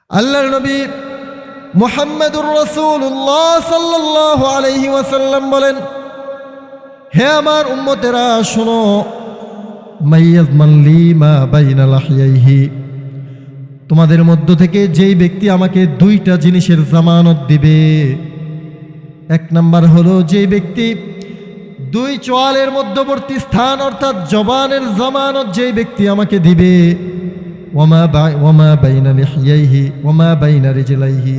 আল্লাহর নবী মুহাম্মদুর রাসূলুল্লাহ সাল্লাল্লাহু আলাইহি ওয়াসাল্লাম বলেন, হে আমার উম্মতেরা শোনো, মাইয়াজমান লি মা বাইনা লাহিয়াইহি, তোমাদের মধ্য থেকে যেই ব্যক্তি আমাকে দুইটা জিনিসের জামানত দিবে। এক নাম্বার হলো যেই ব্যক্তি দুই চোয়ালের মধ্যবর্তী স্থান অর্থাৎ জবানের জামানত যেই ব্যক্তি আমাকে দিবে, ওয়ামা বাইনা লিহিয়াইহি ওয়ামা বাইনা রিজলাইহি,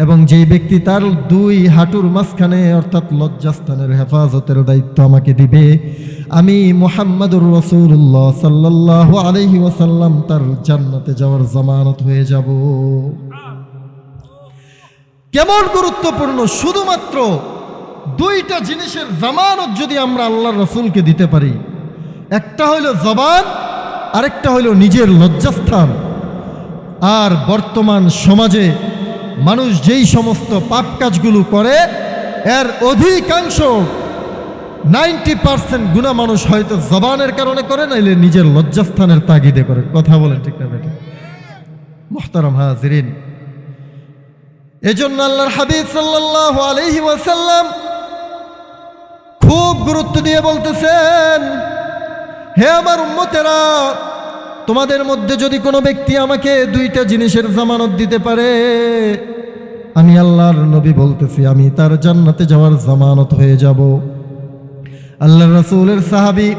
এবং যেই ব্যক্তি তার দুই হাঁটুর মাঝখানে অর্থাৎ লজ্জাস্থানের হেফাজতের দায়িত্ব আমাকে দিবে, আমি মুহাম্মদুর রাসূলুল্লাহ সাল্লাল্লাহু আলাইহি ওয়াসাল্লাম তার জান্নাতে যাওয়ার জামানত হয়ে যাব। কেমন গুরুত্বপূর্ণ! শুধুমাত্র দুইটা জিনিসের জামানত যদি আমরা আল্লাহর রাসূলকে দিতে পারি, একটা হইল জবান, আরেকটা হইল নিজের লজ্জাস্থান। আর বর্তমান সমাজে মানুষ যেই সমস্ত পাপ কাজগুলো করে, এর অধিকাংশ 90% গুনাহ মানুষ হয়তো জবানের কারণে করে, নাইলে নিজের লজ্জাস্থানের তাগিদে করে। কথা বলেন ঠিক না বেটা? মুহতারাম হাজিরিন, এজন্য আল্লাহর হাবিব সাল্লাল্লাহু আলাইহি ওয়াসাল্লাম খুব গুরুত্ব দিয়ে বলতেছেন, হে আমার উম্মতেরা, তোমাদের মধ্যে যদি কোনো ব্যক্তি আমাকে দুইটা জিনিসের জামানত দিতে পারে, আমি আল্লাহর নবী বলতেছি আমি তার জান্নাতে যাওয়ার জামানত হয়ে যাব। আল্লাহর রাসূলের সাহাবী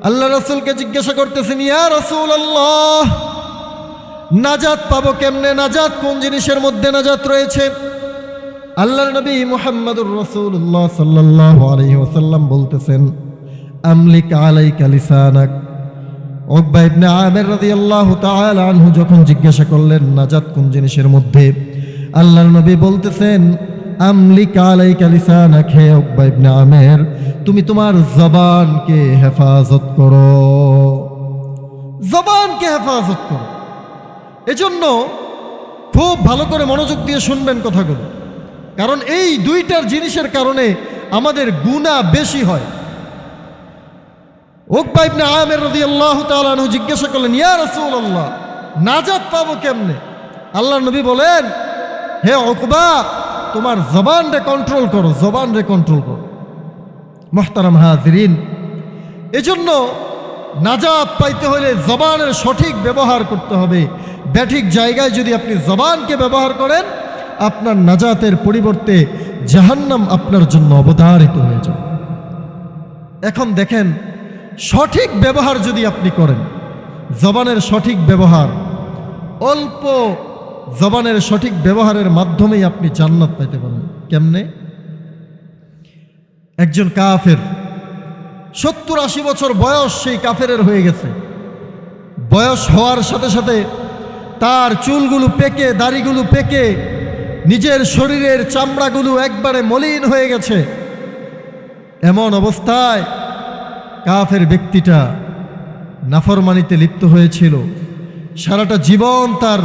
আল্লাহর রাসূলকে জিজ্ঞাসা করতেছেন, ইয়া রাসূলুল্লাহ, নাজাত পাবো কেমনে? নাজাত কোন জিনিসের মধ্যে নাজাত রয়েছে? আল্লাহর নবী মুহাম্মদুর রাসূলুল্লাহ সাল্লাল্লাহু আলাইহি ওয়াসাল্লাম বলতেছেন, আমলিক আলাইকা লিসানাক। উকবা ইবনে আমির রাদিয়াল্লাহু তাআলা আনহু যখন জিজ্ঞাসা করলেন নাজাত কোন জিনিসের মধ্যে, আল্লাহর নবী বলতেছেন, আমলিক আলাইকা লিসানাক, হে উকবা ইবনে আমির, তুমি তোমার জবানকে হেফাজত করো, জবানকে হেফাজত করো। এজন্য খুব ভালো করে মনোযোগ দিয়ে শুনবেন কথাগুলো, কারণ এই দুইটার জিনিসের কারণে আমাদের গুনাহ বেশি হয়। উকবা ইবনে আমির রাদিয়াল্লাহু তাআলা আনহু জিজ্ঞাসা করলেন, ইয়া রাসূলুল্লাহ, নাজাত পাবো কেমনে? আল্লাহর নবী বলেন, হে উকবা, তোমার জবানরে কন্ট্রোল করো, জবানরে কন্ট্রোল করো। মুহতারাম হাজিরিন, এজন্য নাজাত পাইতে হলে জবানের সঠিক ব্যবহার করতে হবে। ব্যাঠিক জায়গায় যদি আপনি জবানকে ব্যবহার করেন, আপনার নাজাতের পরিবর্তে জাহান্নাম আপনার জন্য অবধারিত হয়ে যাবে। এখন দেখেন, সঠিক ব্যবহার যদি আপনি করেন, জবানের সঠিক ব্যবহার, অল্প জবানের সঠিক ব্যবহারের মাধ্যমেই আপনি জান্নাত পাইতে পারেন। কেমনে? একজন কাফের 70-80 বছর বয়স, সেই কাফেরের হয়ে গেছে। বয়স হওয়ার সাথে সাথে তার চুলগুলো পেকে, দাড়িগুলো পেকে, নিজের শরীরের চামড়াগুলো একবারে মলিন হয়ে গেছে। এমন অবস্থায় কাফের ব্যক্তিটা নাফরমানিতে লিপ্ত হয়েছিল, সারাটা জীবন তার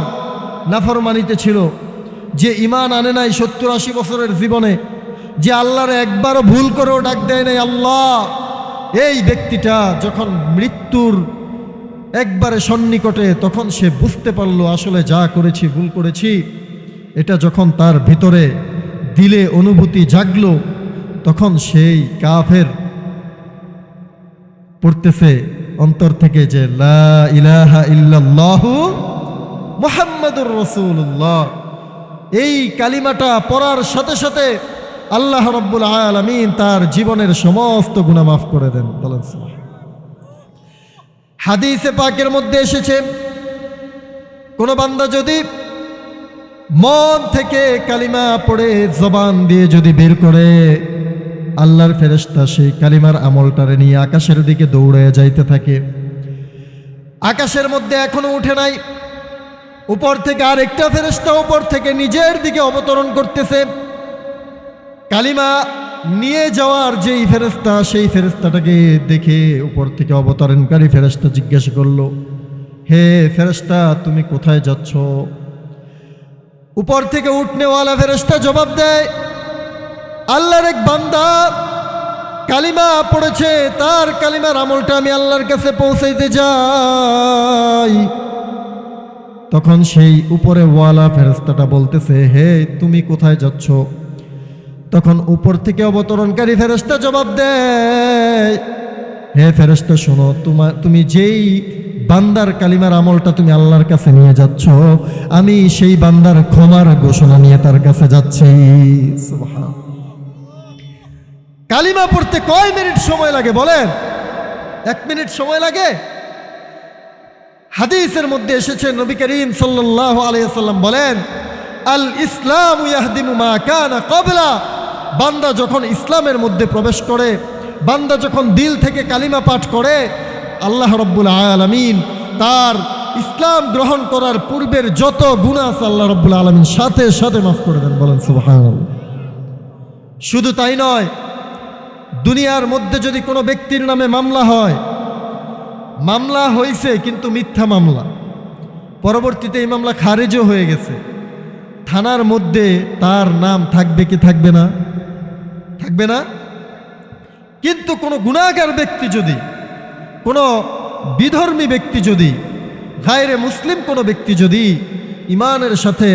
নাফরমানিতে ছিল। যে ঈমান আনে নাই 70-80 বছরের জীবনে, যে আল্লাহর একবারও ভুল করেও ডাক দেয় নাই আল্লাহ, এই ব্যক্তিটা যখন মৃত্যুর একবারে সন্নিকটে, তখন সে বুঝতে পারলো আসলে যা করেছি ভুল করেছি। এটা যখন তার ভিতরে দিলে অনুভূতি জাগলো, তখন সেই কাফের পড়তেছে অন্তর থেকে যে লা ইলাহা ইল্লাল্লাহু মুহাম্মাদুর রাসূলুল্লাহ। এই কালিমাটা পড়ার সাথে সাথে আল্লাহ রাব্বুল আলামিন তার জীবনের সমস্ত গুনাহ মাফ করে দেন। বলেন সুবহানাল্লাহ। হাদিসে পাকের মধ্যে এসেছে, কোন বান্দা যদি মন থেকে কালিমা পড়ে জবান দিয়ে যদি বের করে, আল্লাহর ফেরেশতা সেই কালিমার আমলটারে নিয়ে আকাশের দিকে দৌড়ে যাইতে থাকে। আকাশের মধ্যে এখনো উঠে নাই, উপর থেকে আরেকটা ফেরেশতা উপর থেকে নিজের দিকে অবতরণ করতেছে। কালিমা নিয়ে যাওয়ার যেই ফেরেশতা, সেই ফেরেশতাটাকে দেখে উপর থেকে অবতরণকারী ফেরেশতা জিজ্ঞাসা করলো, হে ফেরেশতা, তুমি কোথায় যাচ্ছ? উপর থেকে উঠনেওয়ালা ফেরেশতা জবাব দেয়, আল্লাহর এক বান্দা কালিমা পড়েছে, তার কালিমার আমলটা আমি আল্লাহর কাছে পৌঁছাইতে যাই। তখন সেই উপরে ওয়ালা ফেরেশতাটা বলতেছে, হে তুমি কোথায় যাচ্ছ? তখন উপর থেকে অবতরণকারী ফেরেশতা জবাব দেয়, হে ফেরেশতা শোনো, তুমি যেই বান্দার কালিমার আমলটা তুমি আল্লাহর কাছে নিয়ে যাচ্ছ, আমি সেই বান্দার ক্ষমার ঘোষণা নিয়ে তার কাছে যাচ্ছি। সুবহান। কালিমা পড়তে কয় মিনিট সময় লাগে বলেন? 1 মিনিট সময় লাগে? হাদিসের মধ্যে এসেছে, নবী করিম সাল্লাল্লাহু আলাইহি ওয়াসাল্লাম বলেন, আল ইসলামু ইয়াহদিমু মা কানা ক্বাবলা। বান্দা যখন ইসলামের মধ্যে প্রবেশ করে, বান্দা যখন দিল থেকে কালিমা পাঠ করে, আল্লাহ রাব্বুল আলামিন তার ইসলাম গ্রহণ করার পূর্বের যত গুনাহ আছে আল্লাহ রাব্বুল আলামিন সাথে সাথে মাফ করে দেন। বলেন সুবহানাল্লাহ। শুধু তাই নয়, দুনিয়ার মধ্যে যদি কোনো ব্যক্তির নামে মামলা হয়, মামলা হয়েছে কিন্তু মিথ্যা মামলা, পরবর্তীতে এই মামলা খারিজও হয়ে গেছে, থানার মধ্যে তার নাম থাকবে কি থাকবে না? থাকবে না। কিন্তু কোনো গুনাহগার ব্যক্তি যদি, কোনো বিধর্মী ব্যক্তি যদি, গায়রে মুসলিম কোনো ব্যক্তি যদি ইমানের সাথে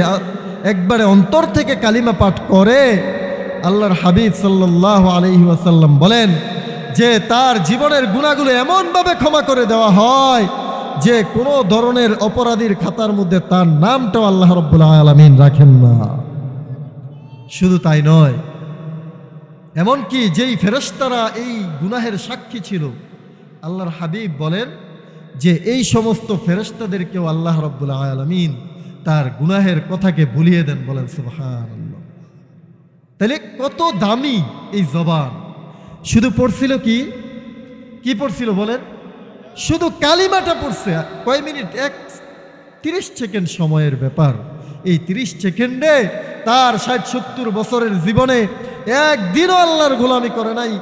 একবারে অন্তর থেকে কালিমা পাঠ করে, আল্লাহর হাবিব সাল্লাল্লাহু আলাইহি ওয়াসাল্লাম বলেন যে তার জীবনের গুনাহগুলো এমনভাবে ক্ষমা করে দেওয়া হয় যে কোনো ধরনের অপরাধীর খাতার মধ্যে তার নামটাও আল্লাহ রাব্বুল আলামিন রাখেন না। শুধু তাই নয়, এমনকি যেই ফেরেশতারা এই গুনাহের সাক্ষী ছিল, আল্লাহর হাবিব বলেন যে এই সমস্ত ফেরেশতাদেরকেও আল্লাহ রাব্বুল আলামিন তার গুনাহের কথাকে ভুলিয়ে দেন। বলেন সুবহানাল্লাহ। তাহলে কত দামি এই জবান! শুধু পড়ছিল কি পড়ছিল বলেন? শুধু কালিমাটা পড়ছে। কয় মিনিট? 30 সেকেন্ড সময়ের ব্যাপার। এই 30 সেকেন্ডে তার 60-70 বছরের জীবনে একদিনও আল্লাহর গোলামি করে নাই,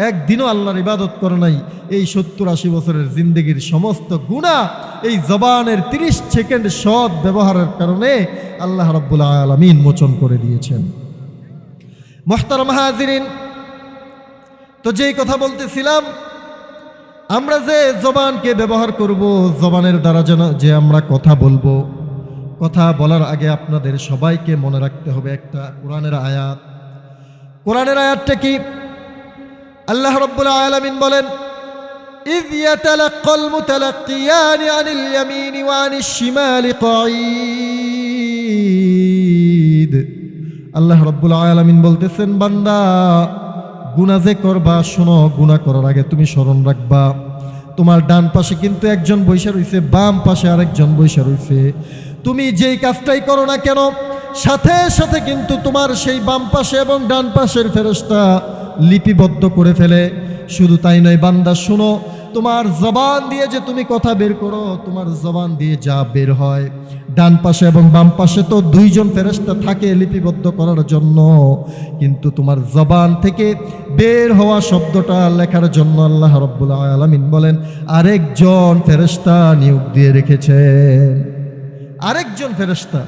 একদিনও আল্লাহর ইবাদত করে নাই। এই 70-80 বছরের জিন্দেগির সমস্ত গুনাহ এই জবানের 30 সেকেন্ড সৎ ব্যবহারের কারণে আল্লাহ রাব্বুল আলামিন মোচন করে দিয়েছেন। মুহতারাম হাজিরিন, তো যেই কথা বলতেছিলাম, আমরা যে জবানকে ব্যবহার করব, জবানের দ্বারা যেন যে আমরা কথা বলবো, কথা বলার আগে আপনাদের সবাইকে মনে রাখতে হবে একটা কোরআনের আয়াত। কোরআনের আয়াতটা কি? আল্লাহ রাব্বুল আলামিন বলেন, ইয ইয়াতালাক্কাল মুতালাক্কিয়ানি আনিল ইয়ামিনি ওয়া আনিশ শিমালি কাঈদ। আল্লাহ রাব্বুল আলামিন বলতেছেন, বান্দা গুনাহ যে করবা, শোনো, গুনাহ করার আগে তুমি স্মরণ রাখবা তোমার ডান পাশে কিন্তু একজন বৈশা রইছে, বাম পাশে আরেকজন বৈশা রইছে। তুমি যেই কাজটাই করো না কেন, সাথে সাথে কিন্তু তোমার সেই বাম পাশে এবং ডান পাশের ফেরেশতা লিপিবদ্ধ করে ফেলে। শুধু তাই নয় বান্দা, শোনো, তোমার জবান দিয়ে যে তুমি কথা বের করো, তোমার জবান দিয়ে যা বের হয়, ডান পাশে এবং বাম পাশে তো 2 জন ফেরেশতা থাকে লিপিবদ্ধ করার জন্য, কিন্তু তোমার জবান থেকে বের হওয়া শব্দটা লেখার জন্য আল্লাহ রাব্বুল আলামিন বলেন আরেকজন ফেরেশতা নিয়োগ দিয়ে রেখেছেন। আরেকজন ফেরেশতা।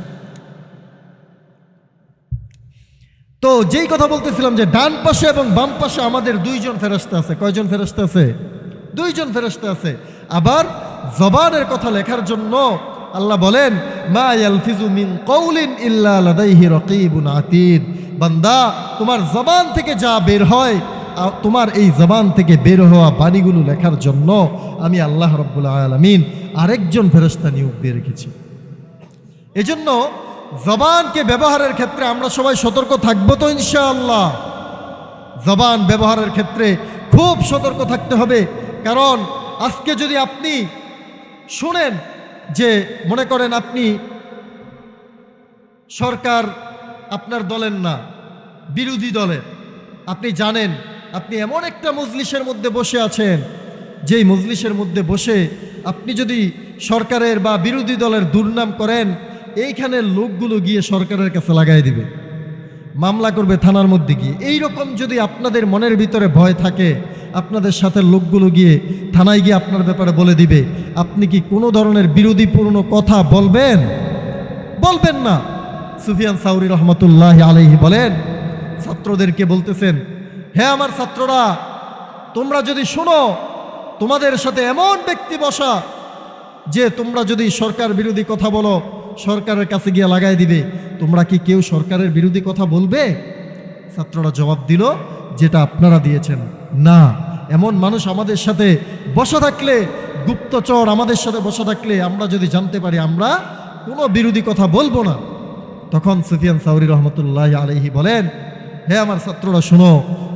তো যেই কথা বলতেছিলাম যে ডান পাশে এবং বাম পাশে আমাদের 2 জন ফেরেশতা আছে। কয়জন ফেরেশতা আছে? 2 জন ফেরেশতা আছে। আবার জবানের কথা লেখার জন্য আল্লাহ বলেন, মা ইয়ালফিজু মিন কওলিন ইল্লা লাদাইহি রাকীবুন আতীদ। বান্দা, তোমার জবান থেকে যা বের হয়, তোমার এই জবান থেকে বের হওয়া বাণীগুলো লেখার জন্য আমি আল্লাহ রাব্বুল আলামিন আরেকজন ফেরেশতা নিয়োগ দিয়ে রেখেছি। এজন্য জবানকে ব্যবহারের ক্ষেত্রে আমরা সবাই সতর্ক থাকবো তো ইনশাআল্লাহ। জবান ব্যবহারের ক্ষেত্রে খুব সতর্ক থাকতে হবে। কারণ আজকে যদি আপনি শুনেন যে, মনে করেন আপনি সরকার আপনার দলের না, বিরোধী দলের, আপনি জানেন আপনি এমন একটা মজলিসের মধ্যে বসে আছেন, যেই মজলিসের মধ্যে বসে আপনি যদি সরকারের বা বিরোধী দলের দুর্নাম করেন, এইখানে লোকগুলো গিয়ে সরকারের কাছে লাগাই দিবে, মামলা করবে থানার মধ্যে গিয়ে। এই রকম যদি আপনাদের মনের ভিতরে ভয় থাকে, আপনাদের সাথে লোকগুলো গিয়ে থানায় গিয়ে আপনার ব্যাপারে বলে দিবে, আপনি কি কোনো ধরনের বিরোধীপূর্ণ কথা বলবেন? বলবেন না। সুফিয়ান সাউরি রহমতুল্লাহি আলাইহি বলেন, ছাত্রদেরকে বলতেছেন, হে আমার ছাত্ররা, তোমরা যদি শোনো তোমাদের সাথে এমন ব্যক্তি বসা যে তোমরা যদি সরকার বিরোধী কথা বলো, সরকারের কাছে গিয়ে লাগাই দিবে। তোমরা কি কেউ সরকারের বিরোধী কথা বলবে? ছাত্ররা জবাব দিল, যেটা আপনারা দিয়েছেন না। এমন মানুষ আমাদের সাথে বসা থাকলে, গুপ্তচর আমাদের সাথে বসা থাকলে, আমরা যদি জানতে পারি আমরা কোনো বিরোধী কথা বলবো না। তখন সুফিয়ান সাউরি রহমতুল্লাহ আলাইহি বলেন, হে আমার ছাত্ররা শোনো,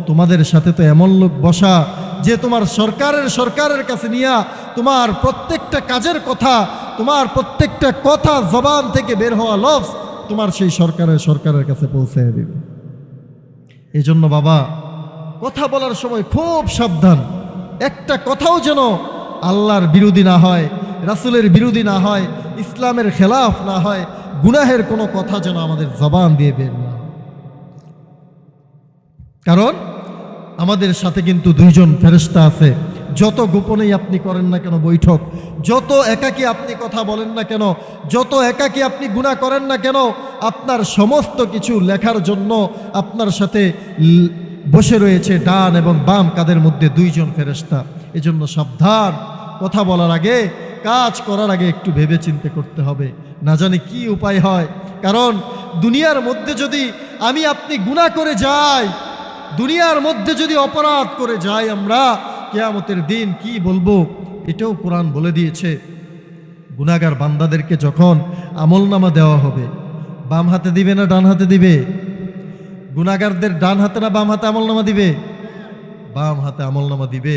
তোমাদের সাথে তো এমন লোক বসা যে তোমার সরকারের কাছে নিয়ে তোমার প্রত্যেকটা কাজের কথা, তোমার প্রত্যেকটা কথা জবান থেকে বের হওয়া লফজ তোমার সেই সরকারের কাছে পৌঁছে দিবে। এই জন্য বাবা, কথা বলার সময় খুব সাবধান। একটা কথাও যেন আল্লাহর বিরোধী না হয়, রাসূলের বিরোধী না হয়, ইসলামের খেলাফ না হয়, গুনাহের কোনো কথা যেন আমাদের জবান দিয়ে বের না। কারণ আমাদের সাথে কিন্তু দুইজন ফেরেশতা আছে। যত গোপনেই আপনি করেন না কেন বৈঠক, যত একাকী আপনি কথা বলেন না কেন, যত একাকী আপনি গুনাহ করেন না কেন, আপনার সমস্ত কিছু লেখার জন্য আপনার সাথে বসে রয়েছে ডান এবং বাম কাঁধের মধ্যে দুইজন ফেরেশতা। এজন্য সাবধান, কথা বলার আগে, কাজ করার আগে একটু ভেবে চিন্তে করতে হবে, না জানি কি উপায় হয়। কারণ দুনিয়ার মধ্যে যদি আমি আপনি গুনাহ করে যাই, দুনিয়ার মধ্যে যদি অপরাধ করে যাই, আমরা কিয়ামতের দিন কি বলবো এটাও কোরআন বলে দিয়েছে। গুনাহগার বান্দাদেরকে যখন আমলনামা দেওয়া হবে, বাম হাতে দিবে না ডান হাতে দিবে? গুনাহগারদের ডান হাতে না বাম হাতে আমলনামা দিবে? বাম হাতে আমলনামা দিবে।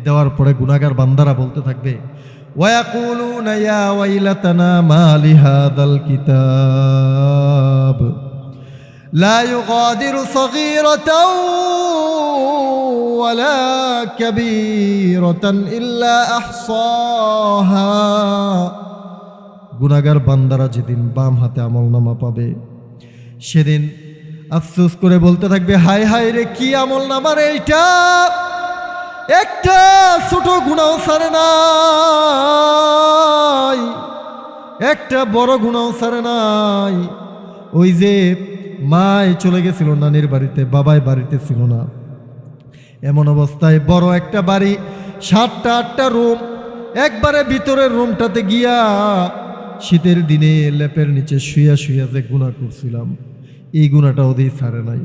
দেওয়ার পরে গুনাহগার বান্দারা বলতে থাকবে, ওয়ায়াকুলুনা ইয়া ওয়াইলাতানা মা লিহাদাল কিতাব لا يغادر صغيرة ولا كبيرة إلا أحصاها। গুনাহগার বান্দারা যেদিন বাম হাতে আমলনামা পাবে, সেদিন আফসোস করে বলতে থাকবে, হায় হায় রে, কি আমলনামা রে এইটা, একটা ছোট গুনাহ ছাড়ে নাই, একটা বড় গুনাহ ছাড়ে নাই। ওই যে মায় চলে গেছিল নানির বাড়িতে, বাবাই বাড়িতে ছিল না, এমন অবস্থায় বড় একটা বাড়ি, 7টা 8টা রুম, একবারে ভিতরের রুমটাতে গিয়া শীতের দিনে লেপের নিচে শুয়া শুয়া যে গুনাহ করছিলাম, এই গুনাহটা ওদের ছাড়ে নাই।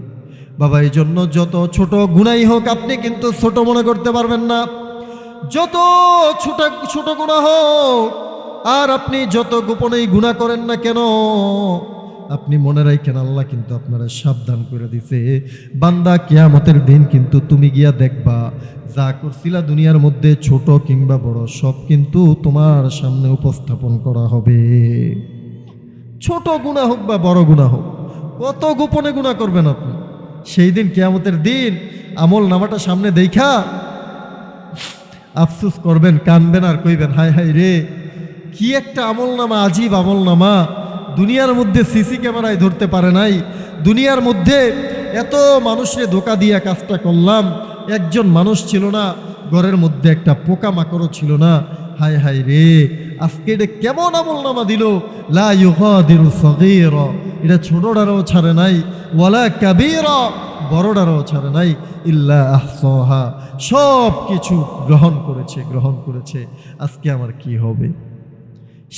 বাবা, এই জন্য যত ছোট গুনাহই হোক আপনি কিন্তু ছোট মনে করতে পারবেন না। যত ছোট গুনাহ হোক, আর আপনি যত গোপনেই গুনাহ করেন না কেন, আপনি মনে রাখেন আল্লাহ কিন্তু আপনারা সাবধান করে দিছে, বান্দা কিয়ামতের দিন কিন্তু তুমি গিয়া দেখবা যা করছিলা দুনিয়ার মধ্যে, ছোট কিংবা বড়, সব কিন্তু তোমার সামনে উপস্থাপন করা হবে। ছোট গুনাহ হোক বা বড় গুনাহ হোক, কত গোপনে গুনাহ করবেন আপনি, সেই দিন কিয়ামতের দিন আমল নামাটা সামনে দেখা আফসোস করবেন, কানবেন আর কইবেন, হায় হায় রে, কি একটা আমল নামা, আজীব আমল নামা। দুনিয়ার মধ্যে সিসি ক্যামেরায় ধরতে পারে নাই, দুনিয়ার মধ্যে এত মানুষে ধোকা দিয়া কাজটা করলাম, একজন মানুষ ছিল না, ঘরের মধ্যে একটা পোকা মাকড়ও ছিল না। হায় হায় রে, আজকে এটা কেমন আমল নামা দিল, লা ইউগাদিরু সগীরা, এটা ছোটটারও ছাড়ে নাই, ওয়ালা কাবীরা, বড়টারও ছাড়ে নাই, ইল্লা আহসাহা, সব কিছু গ্রহণ করেছে। আজকে আমার কি হবে?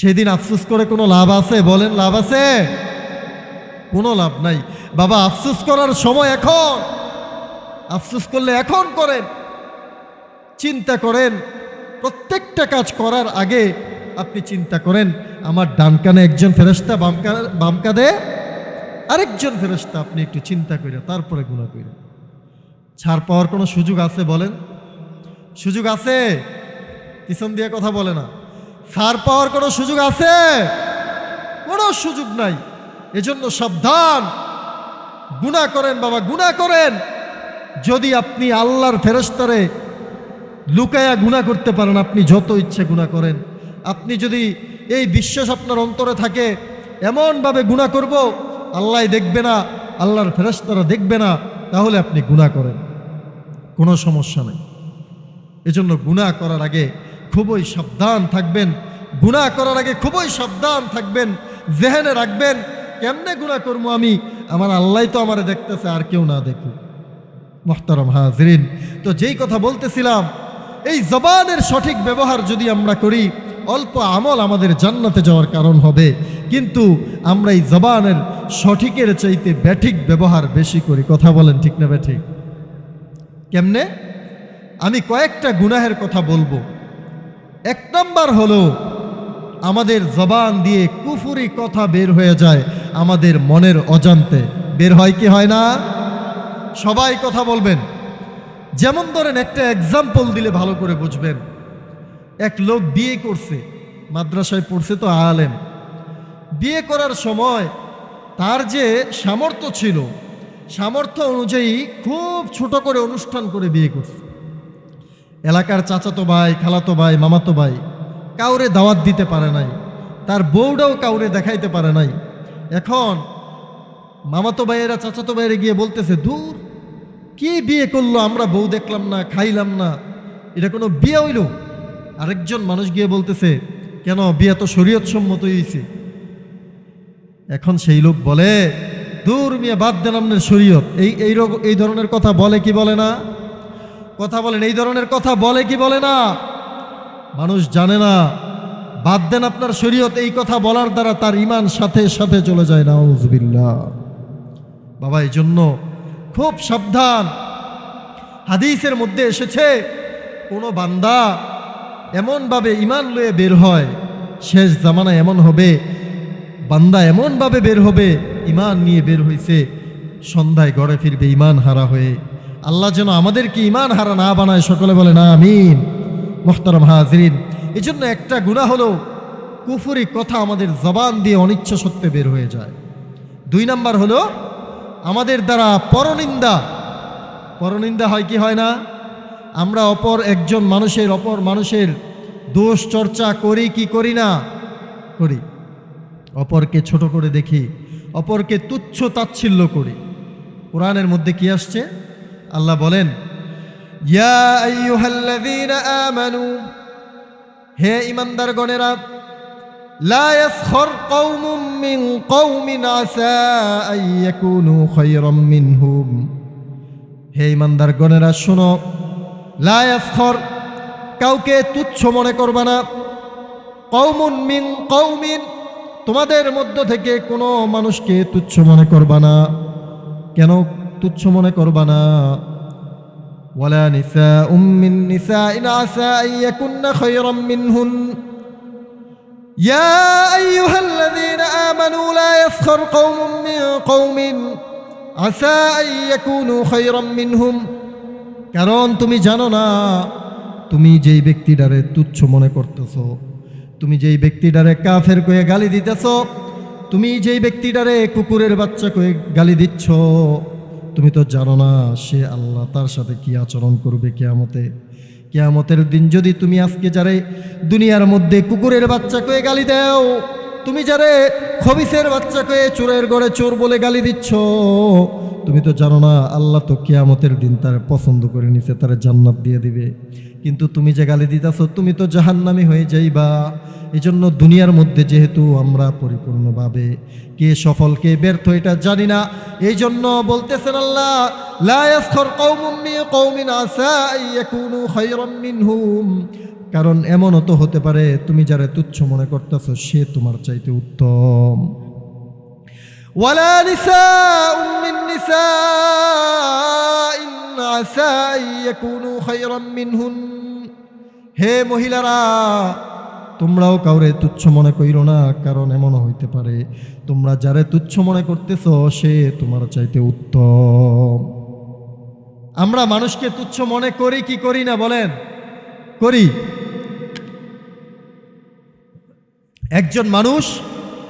সেদিন আফসোস করে কোনো লাভ আছে? বলেন, লাভ আছে? কোনো লাভ নাই। বাবা, আফসোস করার সময় এখন, আফসোস করলে এখন করেন। চিন্তা করেন, প্রত্যেকটা কাজ করার আগে আপনি চিন্তা করেন, আমার ডান কানে একজন ফেরেশতা, বাম কাঁধে আরেকজন ফেরেশতা। আপনি একটু চিন্তা করে তারপরে গুনাহ করেন। ছাড় পাওয়ার কোনো সুযোগ আছে? বলেন, সুযোগ আছে? পিছন দিয়ে কথা বলে না। ছাড় পাওয়ার কোনো সুযোগ আছে? কোনো সুযোগ নাই। এজন্য সাবধান, গুনাহ করেন বাবা, গুনাহ করেন। যদি আপনি আল্লাহর ফেরেশতারে লুকায়া গুনাহ করতে পারেন, আপনি যত ইচ্ছে গুনাহ করেন। আপনি যদি এই বিশ্বাস আপনার অন্তরে থাকে, এমনভাবে গুনাহ করব আল্লাহ দেখবে না, আল্লাহর ফেরেশতারা দেখবে না, তাহলে আপনি গুনাহ করেন, কোনো সমস্যা নেই। এজন্য গুনাহ করার আগে খুবই সাবধান থাকবেন, গুনাহ করার আগে খুবই সাবধান থাকবেন। জেহেনে রাখবেন, কেমনে গুনাহ করবো আমি, আমার আল্লাহ তো আমারে দেখতেছে, আর কেউ না দেখুক। মুহতারাম হাজিরিন, তো যেই কথা বলতেছিলাম, এই জবানের সঠিক ব্যবহার যদি আমরা করি, অল্প আমল আমাদের জান্নাতে যাওয়ার কারণ হবে। কিন্তু আমরা এই জবানের সঠিকের চাইতে ব্যাঠিক ব্যবহার বেশি করি। কথা বলেন ঠিক না ব্যাঠিক? কেমনে? আমি কয়েকটা গুনাহের কথা বলবো। এক নাম্বার হলো আমাদের জবান দিয়ে কুফুরি কথা বের হয়ে যায় আমাদের মনের অজান্তে। বের হয় কি হয় না? সবাই কথা বলবেন। যেমন ধরেন, একটা এক্সাম্পল দিলে ভালো করে বুঝবেন। এক লোক বিয়ে করছে, মাদ্রাসায় পড়ছে তো আলেম। বিয়ে করার সময় তার যে সামর্থ্য ছিল, সামর্থ্য অনুযায়ী খুব ছোট করে অনুষ্ঠান করে বিয়ে করছে। এলাকার চাচাতো ভাই, খালাতো ভাই, মামাতো ভাই কাউরে দাওয়াত দিতে পারে নাই, তার বউটাও কাউরে দেখাইতে পারে নাই। এখন মামাতো ভাইয়েরা চাচাতো ভাইয়েরা গিয়ে বলতেছে, দূর কি বিয়ে করলো, আমরা বউ দেখলাম না, খাইলাম না, এটা কোনো বিয়ে হইল? আরেকজন মানুষ গিয়ে বলতেছে, কেন, বিয়ে তো শরীয়ত সম্মত হয়েছে। এখন সেই লোক বলে, দূর মিয়া, বাদ দেন আপনার শরীয়ত। এই ধরনের কথা বলে কি বলে না? কথা বলেন, এই ধরনের কথা বলে কি বলে না? মানুষ জানে না, বাদ দেন আপনার শরীয়ত, এই কথা বলার দ্বারা তার ঈমান সাথে সাথে চলে যায়। নাউযুবিল্লাহ। বাবা, এই জন্য খুব সাবধান। হাদিসের মধ্যে এসেছে, কোনো বান্দা এমনভাবে ঈমান লয়ে বের হয়, শেষ জামানায় এমন হবে, বান্দা এমনভাবে বের হবে, ঈমান নিয়ে বের হইছে, সন্ধ্যায় ঘরে ফিরবে ঈমান হারা হয়ে। আল্লাহ যেন আমাদেরকে ঈমান হারা না বানায়, সকলে বলে না আমিন। মুহতারাম হাজিরিন, এই জন্য একটা গুনাহ হলো কুফরি কথা আমাদের জবান দিয়ে অনিচ্ছা সত্ত্বে বের হয়ে যায়। 2 নাম্বার হলো আমাদের দ্বারা পরনিন্দা। পরনিন্দা হয় কি হয় না? আমরা অপর মানুষের দোষ চর্চা করি কি করি না? করি। অপরকে ছোট করে দেখি, অপরকে তুচ্ছ তাচ্ছিল্য করি। কোরআনের মধ্যে কি আসছে? আল্লাহ বলেন, ইয়া আইয়ুহাল্লাযীনা আমানু, হে ঈমানদারগণেরা, লা ইয়াসখর কওমুম মিন কওমিন আসা আইয়াকুনু খায়রাম মিনহুম। হে ঈমানদারগণেরা শোনো, লা ইয়াসখর, কাউকে তুচ্ছ মনে করবা না। কওমুন মিন কওমিন, তোমাদের মধ্য থেকে কোনো মানুষকে তুচ্ছ মনে করবা না। কেন তুচ্ছ মনে করবা না? ওয়ালা নিসাউম মিন নিসাইন আসা আইয়াকুন্না খায়রাম মিনহুন। ইয়া আইয়ুহাল্লাযীনা আমানু লা ইয়াসখর কওমুম মিন কওমিন আসা আইয়াকুনু খায়রাম মিনহুম। কারণ তুমি জানো না, তুমি যেই ব্যক্তিটারে তুচ্ছ মনে করতেছ, তুমি যেই ব্যক্তিটারে কাফের কয়ে গালি দিতেছ, তুমি যেই ব্যক্তিটারে কুকুরের বাচ্চা কয়ে গালি দিচ্ছ, তুমি তো জানো না সে আল্লাহ তার সাথে কি আচরণ করবে কিয়ামতে। কিয়ামতের দিন যদি তুমি আজকে যারে দুনিয়ার মধ্যে কুকুরের বাচ্চা কয়ে গালি দাও, তুমি যারে খবিসের বাচ্চা কয়ে চোরের ঘরে চোর বলে গালি দিচ্ছ, তুমি তো জানো না আল্লাহ তো কিয়ামতের দিন তার পছন্দ করে নিছে, তার জান্নাত দিয়ে দিবে। কিন্তু তুমি যে গালি দিতেছ, তুমি তো জাহান্নামী হয়ে যাইবা। এই জন্য দুনিয়ার মধ্যে যেহেতু আমরা পরিপূর্ণভাবে কে সফল কে ব্যর্থ এটা জানি না, এই জন্য বলতেছেন আল্লাহ, লা ইয়াসখর কওমুম মিন কওমিন আসা আইয়াকুনু খায়রাম মিনহুম। কারণ এমনও তো হতে পারে তুমি যারা তুচ্ছ মনে করতেছ সে তোমার চাইতে উত্তম। ওয়ালা নিসাউম মিন নিসাইন আসা আইয়াকুনু খায়রাম মিনহুন। হে মহিলারা, তোমরাও কাউরে তুচ্ছ মনে কইরো না, কারণ এমনও হইতে পারে তোমরা যারে তুচ্ছ মনে করতেছ সে তোমার চাইতে উত্তম। আমরা মানুষকে তুচ্ছ মনে করি কি করি না বলেন? করি। একজন মানুষ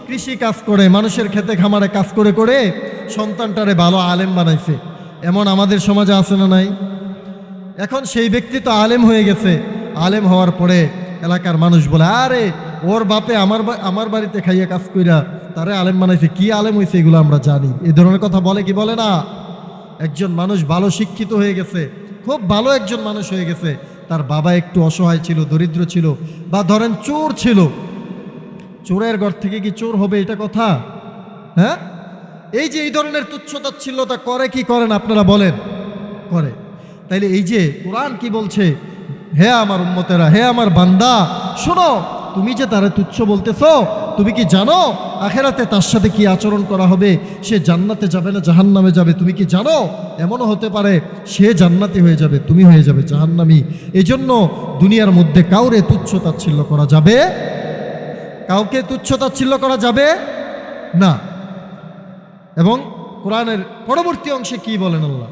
কৃষি কাজ করে, মানুষের খেতে খামারে কাজ করে করে সন্তানটারে ভালো আলেম বানাইছে, এমন আমাদের সমাজে আছে না নাই? এখন সেই ব্যক্তি তো আলেম হয়ে গেছে, আলেম হওয়ার পরে এলাকার মানুষ বলে, আরে ওর বাপে আমার বাড়িতে খাইয়া কাজ কইরা তারে আলেম বানাইছে, কি আলেম হয়েছে এগুলো আমরা জানি। এই ধরনের কথা বলে কি বলে না? একজন মানুষ ভালো শিক্ষিত হয়ে গেছে, খুব ভালো একজন মানুষ হয়ে গেছে, তার বাবা একটু অসহায় ছিল, দরিদ্র ছিল, বা ধরেন চোর ছিল, চোরের ঘর থেকে কি চোর হবে এটা কথা? হ্যাঁ, এই যে এই ধরনের তুচ্ছতাচ্ছিল্যতা করে কি করেন আপনারা বলেন? করে। তাইলে এই যে কোরআন কি বলছে, হে আমার উম্মতেরা, হে আমার বান্দা শোনো, তুমি যে তারে তুচ্ছ বলতেছো, তুমি কি জানো আখেরাতে তার সাথে কি আচরণ করা হবে? সে জান্নাতে যাবে না জাহান্নামে যাবে তুমি কি জানো? এমনও হতে পারে সে জান্নাতি হয়ে যাবে, তুমি হয়ে যাবে জাহান্নামী। এই জন্য দুনিয়ার মধ্যে কাউরে তুচ্ছ তাচ্ছিল্য করা যাবে, কাউকে তুচ্ছ তাচ্ছিল্য করা যাবে না। এবং কোরআনের পরবর্তী অংশে কি বলেন আল্লাহ?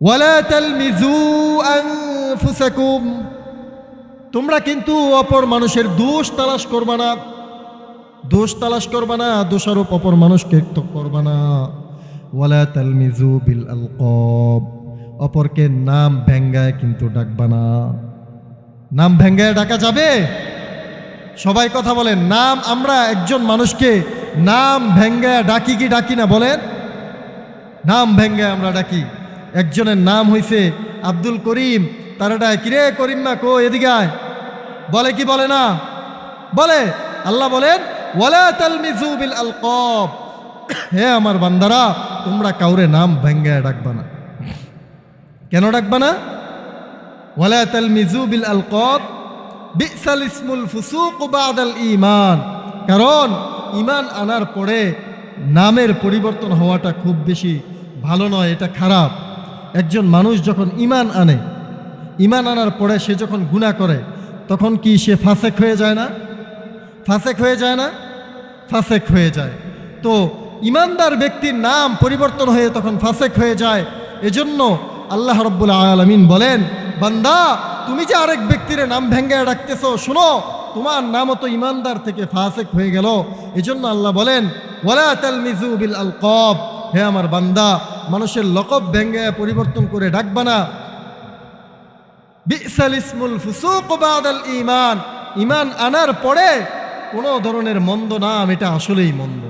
ওয়ালা তালমিজু আনফুসাকুম, তোমরা কিন্তু অপর মানুষের দোষ তালাশ করবা না, দোষ তালাশ করবা না, দোষারোপ অপর মানুষকে করবা না। ওয়ালা তালমিজু বিল আলকাব, অপরকে নাম ভেঙ্গায় কিন্তু ডাকবা না। নাম ভেঙ্গায় ডাকা যাবে? সবাই কথা বলেন, নাম আমরা একজন মানুষকে নাম ভেঙ্গায় ডাকি কি ডাকি না বলেন? নাম ভেঙ্গায় আমরা ডাকি। একজনের নাম হইছে আব্দুল করিম, তারা ডায় কিরে করিম মা কো এদিকে আয়, বলে কি বলে না? বলে। আল্লাহ বলেন ওয়ালা তালমিজু বিল আলকাব, হে আমার বান্দারা তোমরা কাউরে নাম ভেঙ্গায় ডাকবা না। কেন ডাকবা না? ওয়ালা তালমিজু বিল আলকাব বিসাল ইসমুল ফুসুক বাদাল ঈমান, কারণ ঈমান আনার পরে নামের পরিবর্তন হওয়াটা খুব বেশি ভালো নয়, এটা খারাপ। একজন মানুষ যখন ঈমান আনে, ঈমান আনার পরে সে যখন গুনাহ করে তখন কি সে ফাসেক হয়ে যায় না? ফাসেক হয়ে যায় না? ফাসেক হয়ে যায়। তো ঈমানদার ব্যক্তির নাম পরিবর্তন হয়ে তখন ফাসেক হয়ে যায়। এজন্য আল্লাহ রাব্বুল আলামিন বলেন, বান্দা তুমি যে আরেক ব্যক্তির নাম ভেঙ্গায় ডাকতেছো, শুনো তোমার নামও তো ঈমানদার থেকে ফাসেক হয়ে গেল। এজন্য আল্লাহ বলেন ওয়ালা তালমিজু বিল আলকাব, হে আমার বান্দা মানুষের লকব ভেঙ্গায় পরিবর্তন করে ডাকবা না। বিসাল ইসমুল ফুসুক বাদাল ঈমান, ঈমান আনার পরে কোনো ধরনের মন্দ নাম, এটা আসলেই মন্দ।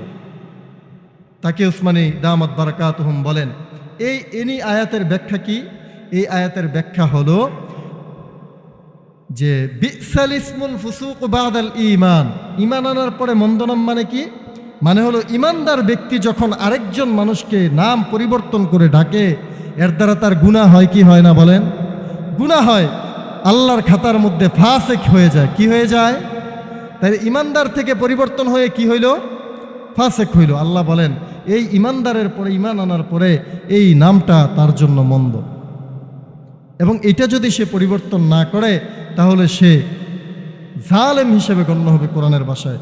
তাকে উসমানী দামাত বারাকাতুহুম বলেন, এই আয়াতের ব্যাখ্যা কি? এই আয়াতের ব্যাখ্যা হলো যে বিসাল ইসমুল ফুসুক বাদাল ঈমান, ঈমান আনার পরে মন্দ নাম মানে কি? মানে হলো ঈমানদার ব্যক্তি যখন আরেকজন মানুষকে নাম পরিবর্তন করে ডাকে, এর দ্বারা তার গুনাহ হয় কি হয় না বলেন? গুনাহ হয়, আল্লাহর খাতার মধ্যে ফাসেক হয়ে যায়। কি হয়ে যায়? তাই ঈমানদার থেকে পরিবর্তন হয়ে কি হইল? ফাসেক হইল। আল্লাহ বলেন এই ঈমানদারের পরে, ঈমান আনার পরে এই নামটা তার জন্য মন্দ, এবং এটা যদি সে পরিবর্তন না করে তাহলে সে জালেম হিসেবে গণ্য হবে কোরআনের ভাষায়।